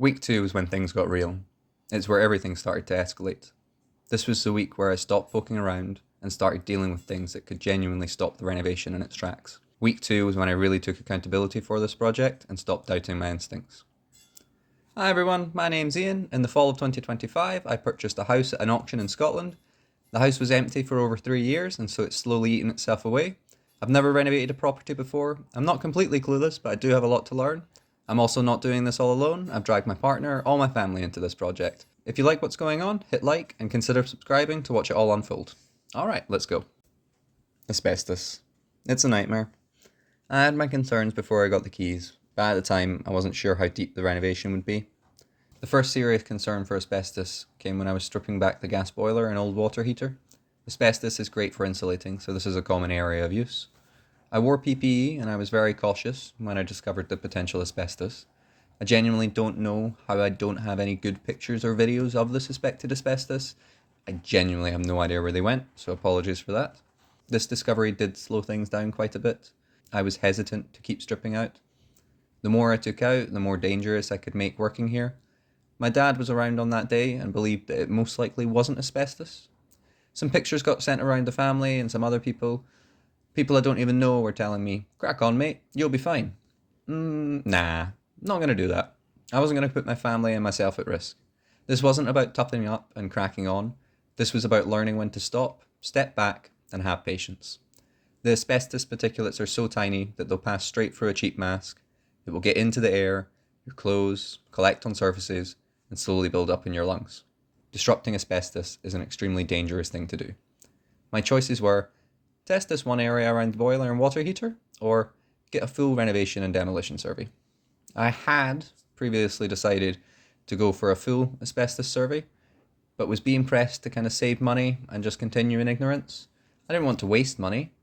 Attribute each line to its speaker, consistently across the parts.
Speaker 1: Week 2 was when things got real. It's where everything started to escalate. This was the week where I stopped poking around and started dealing with things that could genuinely stop the renovation in its tracks. Week 2 was when I really took accountability for this project and stopped doubting my instincts. Hi everyone, my name's Ian. In the fall of 2025, I purchased a house at an auction in Scotland. The house was empty for over 3 years, and so it's slowly eaten itself away. I've never renovated a property before. I'm not completely clueless, but I do have a lot to learn. I'm also not doing this all alone. I've dragged my partner, all my family into this project. If you like what's going on, hit like and consider subscribing to watch it all unfold. Alright, let's go. Asbestos. It's a nightmare. I had my concerns before I got the keys, but at the time I wasn't sure how deep the renovation would be. The first serious concern for asbestos came when I was stripping back the gas boiler and old water heater. Asbestos is great for insulating, so this is a common area of use. I wore PPE and I was very cautious when I discovered the potential asbestos. I genuinely don't know how I don't have any good pictures or videos of the suspected asbestos. I genuinely have no idea where they went, so apologies for that. This discovery did slow things down quite a bit. I was hesitant to keep stripping out. The more I took out, the more dangerous I could make working here. My dad was around on that day and believed that it most likely wasn't asbestos. Some pictures got sent around the family, and some other people I don't even know were telling me, "Crack on, mate, you'll be fine." Nah, not gonna do that. I wasn't gonna put my family and myself at risk. This wasn't about toughening up and cracking on. This was about learning when to stop, step back, and have patience. The asbestos particulates are so tiny that they'll pass straight through a cheap mask. It will get into the air, your clothes, collect on surfaces, and slowly build up in your lungs. Disrupting asbestos is an extremely dangerous thing to do. My choices were test this one area around the boiler and water heater, or get a full renovation and demolition survey. I had previously decided to go for a full asbestos survey, but was being pressed to kind of save money and just continue in ignorance. I didn't want to waste money.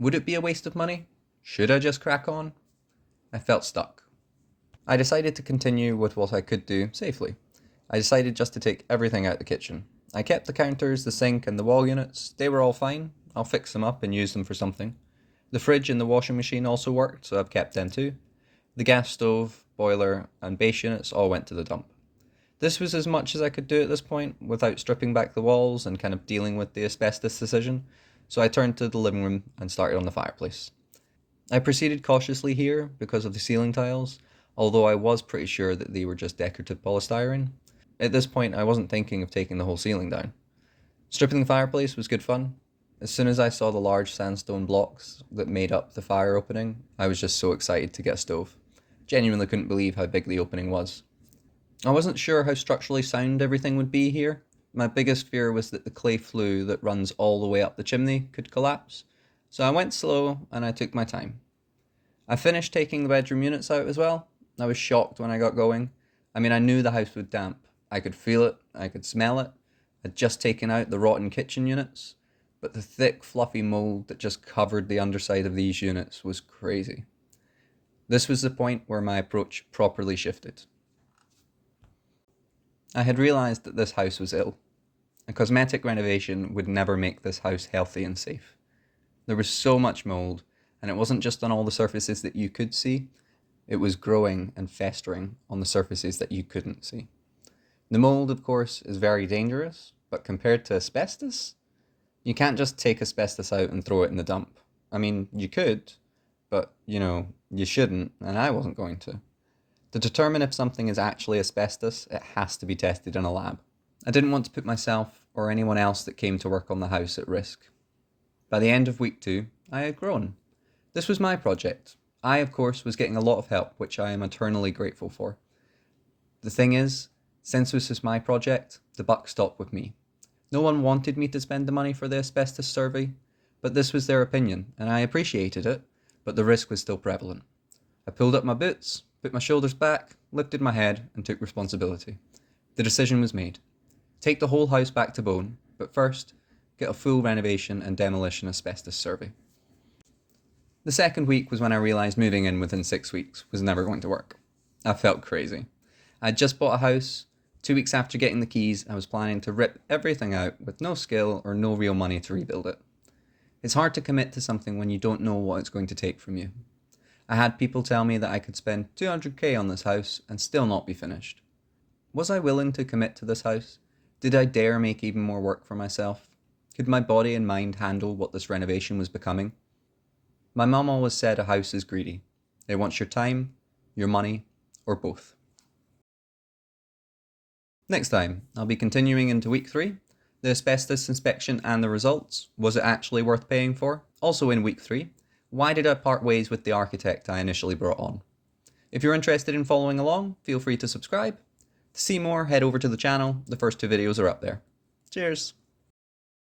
Speaker 1: Would it be a waste of money? Should I just crack on? I felt stuck. I decided to continue with what I could do safely. I decided just to take everything out the kitchen. I kept the counters, the sink, and the wall units. They were all fine. I'll fix them up and use them for something. The fridge and the washing machine also worked, so I've kept them too. The gas stove, boiler, and base units all went to the dump. This was as much as I could do at this point without stripping back the walls and kind of dealing with the asbestos decision, so I turned to the living room and started on the fireplace. I proceeded cautiously here because of the ceiling tiles, although I was pretty sure that they were just decorative polystyrene. At this point, I wasn't thinking of taking the whole ceiling down. Stripping the fireplace was good fun. As soon as I saw the large sandstone blocks that made up the fire opening, I was just so excited to get a stove. Genuinely couldn't believe how big the opening was. I wasn't sure how structurally sound everything would be here. My biggest fear was that the clay flue that runs all the way up the chimney could collapse, so I went slow and I took my time. I finished taking the bedroom units out as well. I was shocked when I got going. I knew the house would damp. I could feel it, I could smell it. I'd just taken out the rotten kitchen units, but the thick, fluffy mold that just covered the underside of these units was crazy. This was the point where my approach properly shifted. I had realised that this house was ill. A cosmetic renovation would never make this house healthy and safe. There was so much mold, and it wasn't just on all the surfaces that you could see, it was growing and festering on the surfaces that you couldn't see. The mold, of course, is very dangerous, but compared to asbestos, you can't just take asbestos out and throw it in the dump. You could, but, you shouldn't, and I wasn't going to. To determine if something is actually asbestos, it has to be tested in a lab. I didn't want to put myself or anyone else that came to work on the house at risk. By the end of week 2, I had grown. This was my project. I, of course, was getting a lot of help, which I am eternally grateful for. The thing is, since this was my project, the buck stopped with me. No one wanted me to spend the money for the asbestos survey, but this was their opinion, and I appreciated it, but the risk was still prevalent. I pulled up my boots, put my shoulders back, lifted my head, and took responsibility. The decision was made. Take the whole house back to bone, but first, get a full renovation and demolition asbestos survey. The second week was when I realised moving in within 6 weeks was never going to work. I felt crazy. I had just bought a house. 2 weeks after getting the keys, I was planning to rip everything out with no skill or no real money to rebuild it. It's hard to commit to something when you don't know what it's going to take from you. I had people tell me that I could spend 200k on this house and still not be finished. Was I willing to commit to this house? Did I dare make even more work for myself? Could my body and mind handle what this renovation was becoming? My mum always said a house is greedy. It wants your time, your money, or both. Next time, I'll be continuing into week 3, the asbestos inspection and the results. Was it actually worth paying for? Also in week 3, why did I part ways with the architect I initially brought on? If you're interested in following along, feel free to subscribe. To see more, head over to the channel. The first 2 videos are up there. Cheers!